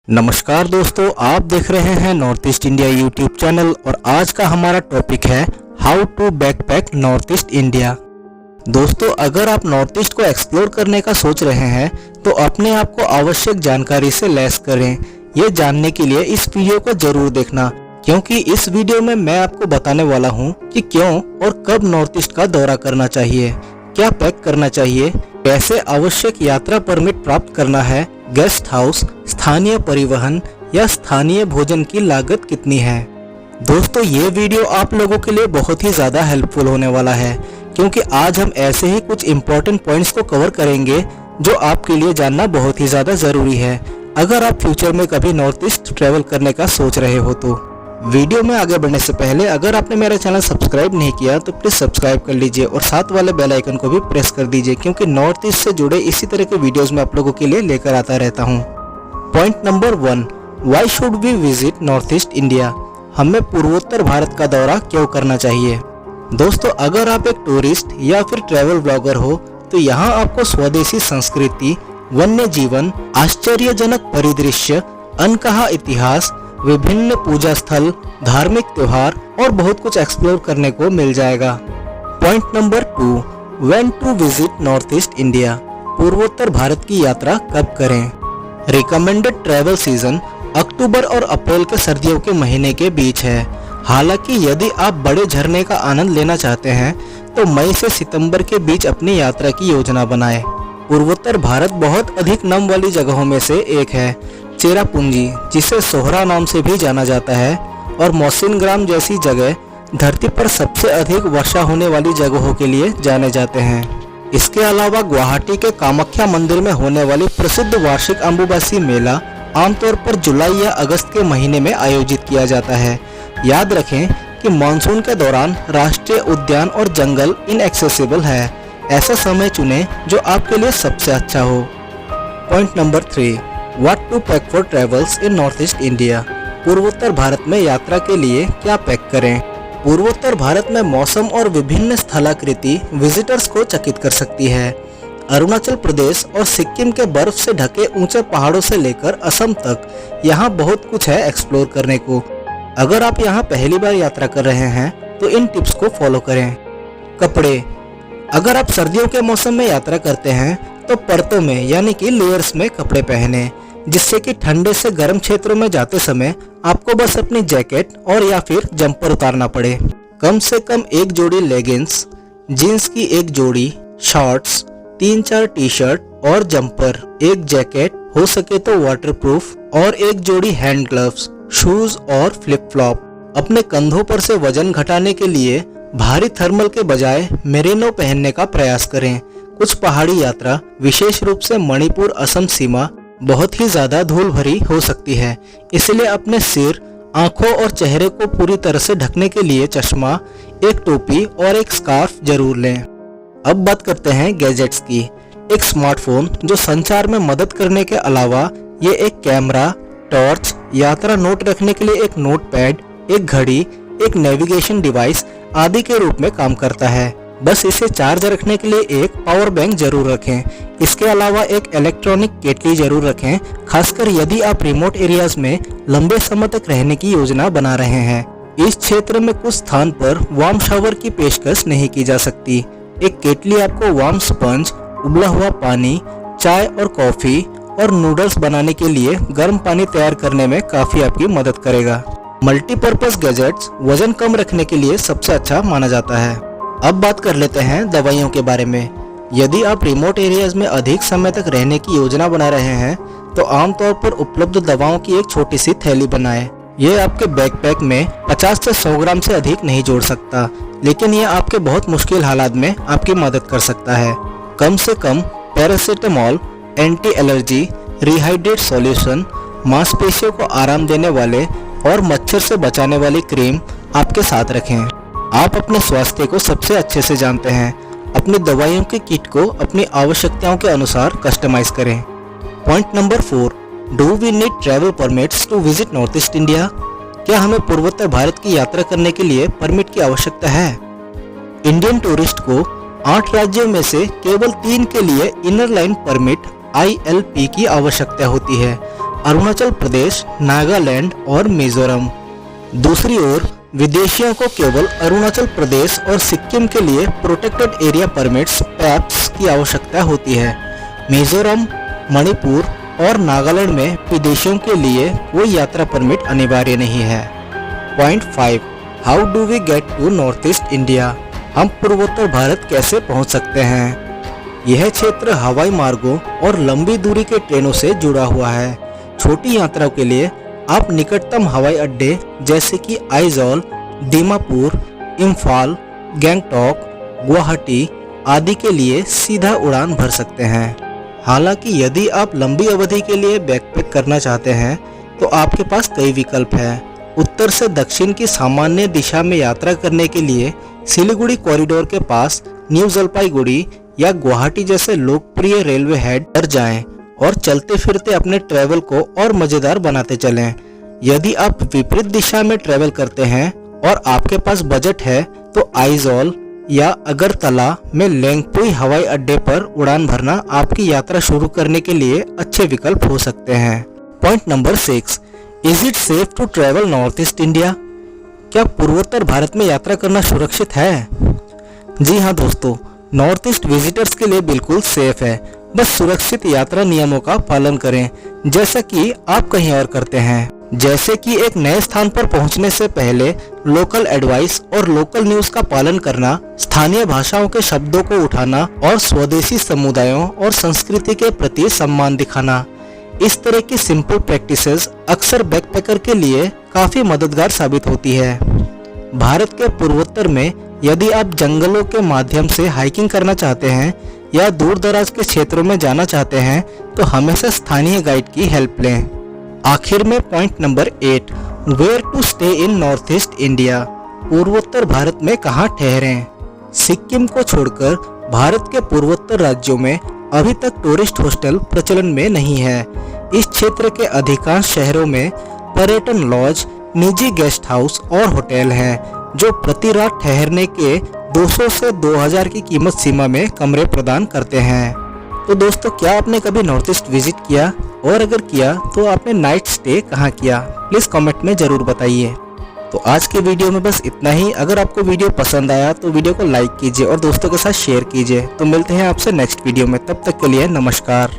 नमस्कार दोस्तों, आप देख रहे हैं North east India YouTube channel और आज का हमारा टॉपिक है how to backpack North east India. दोस्तों, अगर आप नॉर्थ ईस्ट को एक्सप्लोर करने का सोच रहे हैं तो अपने आप को आवश्यक जानकारी से लैस करें। ये जानने के लिए इस वीडियो को जरूर देखना, क्योंकि इस वीडियो में मैं आपको बताने वाला हूँ कि क्यों और कब नॉर्थ ईस्ट का दौरा करना चाहिए, क्या पैक करना चाहिए, कैसे आवश्यक यात्रा परमिट प्राप्त करना है, गेस्ट हाउस, स्थानीय परिवहन या स्थानीय भोजन की लागत कितनी है। दोस्तों, ये वीडियो आप लोगों के लिए बहुत ही ज़्यादा हेल्पफुल होने वाला है, क्योंकि आज हम ऐसे ही कुछ इम्पोर्टेंट पॉइंट्स को कवर करेंगे जो आपके लिए जानना बहुत ही ज़्यादा ज़रूरी है अगर आप फ्यूचर में कभी नॉर्थ ईस्ट ट्रैवल करने का सोच रहे हो। तो वीडियो में आगे बढ़ने से पहले अगर आपने मेरा चैनल सब्सक्राइब नहीं किया तो प्लीज़ सब्सक्राइब कर लीजिए और साथ वाले बेल आइकन को भी प्रेस कर दीजिए, क्योंकि नॉर्थ ईस्ट से जुड़े इसी तरह के वीडियोस मैं आप लोगों के लिए लेकर आता रहता हूं। Point number 1, why should we visit North east India. हमें पूर्वोत्तर भारत का दौरा क्यों करना चाहिए। दोस्तों, अगर आप एक टूरिस्ट या फिर ट्रैवल ब्लॉगर हो तो यहाँ आपको स्वदेशी संस्कृति, वन्य जीवन, आश्चर्यजनक परिदृश्य, अनकहा इतिहास, विभिन्न पूजा स्थल, धार्मिक त्योहार और बहुत कुछ एक्सप्लोर करने को मिल जाएगा। Point number 2, when to visit North east India. पूर्वोत्तर भारत की यात्रा कब करें। रिकमेंडेड ट्रैवल सीजन अक्टूबर और अप्रैल के सर्दियों के महीने के बीच है। हालांकि यदि आप बड़े झरने का आनंद लेना चाहते हैं तो मई से सितंबर के बीच अपनी यात्रा की योजना बनाएं। पूर्वोत्तर भारत बहुत अधिक नम वाली जगहों में से एक है। चेरापूंजी, जिसे सोहरा नाम से भी जाना जाता है, और मौसिन ग्राम जैसी जगह धरती पर सबसे अधिक वर्षा होने वाली जगहों के लिए जाने जाते हैं। इसके अलावा गुवाहाटी के कामाख्या मंदिर में होने वाली प्रसिद्ध वार्षिक अम्बुबासी मेला आमतौर पर जुलाई या अगस्त के महीने में आयोजित किया जाता है। याद रखें कि मानसून के दौरान राष्ट्रीय उद्यान और जंगल इनएक्सेसिबल है। ऐसा समय चुनें जो आपके लिए सबसे अच्छा हो। Point number 3, what to pack for travels in north east India. पूर्वोत्तर भारत में यात्रा के लिए क्या पैक करें। पूर्वोत्तर भारत में मौसम और विभिन्न स्थलाकृति विजिटर्स को चकित कर सकती है। अरुणाचल प्रदेश और सिक्किम के बर्फ से ढके ऊंचे पहाड़ों से लेकर असम तक यहाँ बहुत कुछ है एक्सप्लोर करने को। अगर आप यहाँ पहली बार यात्रा कर रहे हैं तो इन टिप्स को फॉलो करें। कपड़े, अगर आप सर्दियों के मौसम में यात्रा करते हैं तो परतों में यानी कि लेयर्स में कपड़े पहने, जिससे कि ठंडे से गर्म क्षेत्रों में जाते समय आपको बस अपनी जैकेट और या फिर जंपर उतारना पड़े। कम से कम एक जोड़ी लेगिंग्स, जीन्स की एक जोड़ी, शॉर्ट्स, 3-4 टी शर्ट और जंपर, एक जैकेट, हो सके तो वाटरप्रूफ, और एक जोड़ी हैंड ग्लव्स, शूज और फ्लिप फ्लॉप। अपने कंधों पर से वजन घटाने के लिए भारी थर्मल के बजाय मेरिनो पहनने का प्रयास करें। कुछ पहाड़ी यात्रा, विशेष रूप से मणिपुर असम सीमा, बहुत ही ज्यादा धूल भरी हो सकती है, इसलिए अपने सिर, आंखों और चेहरे को पूरी तरह से ढकने के लिए चश्मा, एक टोपी और एक स्कार्फ जरूर लें। अब बात करते हैं गैजेट्स की। एक स्मार्टफोन जो संचार में मदद करने के अलावा ये एक कैमरा, टॉर्च, यात्रा नोट रखने के लिए एक नोटपैड, एक घड़ी, एक नेविगेशन डिवाइस आदि के रूप में काम करता है। बस इसे चार्ज रखने के लिए एक पावर बैंक जरूर रखें। इसके अलावा एक इलेक्ट्रॉनिक केटली जरूर रखें, खासकर यदि आप रिमोट एरियाज में लंबे समय तक रहने की योजना बना रहे हैं। इस क्षेत्र में कुछ स्थान पर वार्म शावर की पेशकश नहीं की जा सकती। एक केटली आपको वार्म स्पंज, उबला हुआ पानी, चाय और कॉफी और नूडल्स बनाने के लिए गर्म पानी तैयार करने में काफी आपकी मदद करेगा। मल्टीपर्पज गैजेट्स वजन कम रखने के लिए सबसे अच्छा माना जाता है। अब बात कर लेते हैं दवाइयों के बारे में। यदि आप रिमोट एरियाज में अधिक समय तक रहने की योजना बना रहे हैं तो आमतौर पर उपलब्ध दवाओं की एक छोटी सी थैली बनाएं। ये आपके बैकपैक में 50 से 100 ग्राम से अधिक नहीं जोड़ सकता, लेकिन ये आपके बहुत मुश्किल हालात में आपकी मदद कर सकता है। कम से कम paracetamol, anti allergy, rehydrate solution, मांसपेशियों को आराम देने वाले और मच्छर से बचाने वाली क्रीम आपके साथ रखें। आप अपने स्वास्थ्य को सबसे अच्छे से जानते हैं। अपनी दवाइयों के किट को अपनी आवश्यकताओं के अनुसार कस्टमाइज करें। Point number 4, do we need travel permits to visit North east India. क्या हमें पूर्वोत्तर भारत की यात्रा करने के लिए परमिट की आवश्यकता है। इंडियन टूरिस्ट को 8 राज्यों में से केवल 3 के लिए इनर लाइन परमिट ILP की आवश्यकता होती है। अरुणाचल प्रदेश, नागालैंड और मिजोरम। दूसरी ओर विदेशियों को केवल अरुणाचल प्रदेश और सिक्किम के लिए प्रोटेक्टेड एरिया परमिट्स पैप्स की आवश्यकता होती है। मिजोरम, मणिपुर और नागालैंड में विदेशियों के लिए कोई यात्रा परमिट अनिवार्य नहीं है। Point 5, how do we get to North east India? हम पूर्वोत्तर भारत कैसे पहुंच सकते हैं? यह क्षेत्र हवाई मार्गों और लंबी दूरी के ट्रेनों से जुड़ा हुआ है। छोटी यात्राओं के लिए आप निकटतम हवाई अड्डे जैसे कि आइजॉल, दीमापुर, इम्फाल, गैंगटॉक, गुवाहाटी आदि के लिए सीधा उड़ान भर सकते हैं। हालांकि यदि आप लंबी अवधि के लिए बैकपैक करना चाहते हैं तो आपके पास कई विकल्प हैं। उत्तर से दक्षिण की सामान्य दिशा में यात्रा करने के लिए सिलीगुड़ी कॉरिडोर के पास न्यू जलपाईगुड़ी या गुवाहाटी जैसे लोकप्रिय रेलवे हेड पर जाएं और चलते फिरते अपने ट्रैवल को और मजेदार बनाते चलें। यदि आप विपरीत दिशा में ट्रैवल करते हैं और आपके पास बजट है तो आइजॉल या अगरतला में लेंगपुई हवाई अड्डे पर उड़ान भरना आपकी यात्रा शुरू करने के लिए अच्छे विकल्प हो सकते हैं। Point number 6, is it safe to travel north east India? क्या पूर्वोत्तर भारत में यात्रा करना सुरक्षित है? जी हाँ दोस्तों, नॉर्थ ईस्ट विजिटर्स के लिए बिल्कुल सेफ है। बस सुरक्षित यात्रा नियमों का पालन करें जैसा कि आप कहीं और करते हैं। जैसे कि एक नए स्थान पर पहुंचने से पहले लोकल एडवाइस और लोकल न्यूज का पालन करना, स्थानीय भाषाओं के शब्दों को उठाना और स्वदेशी समुदायों और संस्कृति के प्रति सम्मान दिखाना। इस तरह की सिंपल प्रैक्टिसेस अक्सर बैकपैकर के लिए काफी मददगार साबित होती है। भारत के पूर्वोत्तर में यदि आप जंगलों के माध्यम से हाइकिंग करना चाहते हैं या दूर दराज के क्षेत्रों में जाना चाहते हैं तो हमेशा स्थानीय गाइड की हेल्प लें। आखिर में point number 8, where to stay in north east India? पूर्वोत्तर भारत में कहाँ ठहरें? सिक्किम को छोड़कर भारत के पूर्वोत्तर राज्यों में अभी तक टूरिस्ट हॉस्टल प्रचलन में नहीं है। इस क्षेत्र के अधिकांश शहरों में पर्यटन लॉज, निजी गेस्ट हाउस और होटल हैं जो प्रति रात ठहरने के 200 से 2000 की कीमत सीमा में कमरे प्रदान करते हैं। तो दोस्तों, क्या आपने कभी नॉर्थ ईस्ट विजिट किया? और अगर किया तो आपने नाइट स्टे कहाँ किया? प्लीज कमेंट में जरूर बताइए। तो आज के वीडियो में बस इतना ही। अगर आपको वीडियो पसंद आया तो वीडियो को लाइक कीजिए और दोस्तों के साथ शेयर कीजिए। तो मिलते हैं आपसे नेक्स्ट वीडियो में, तब तक के लिए नमस्कार।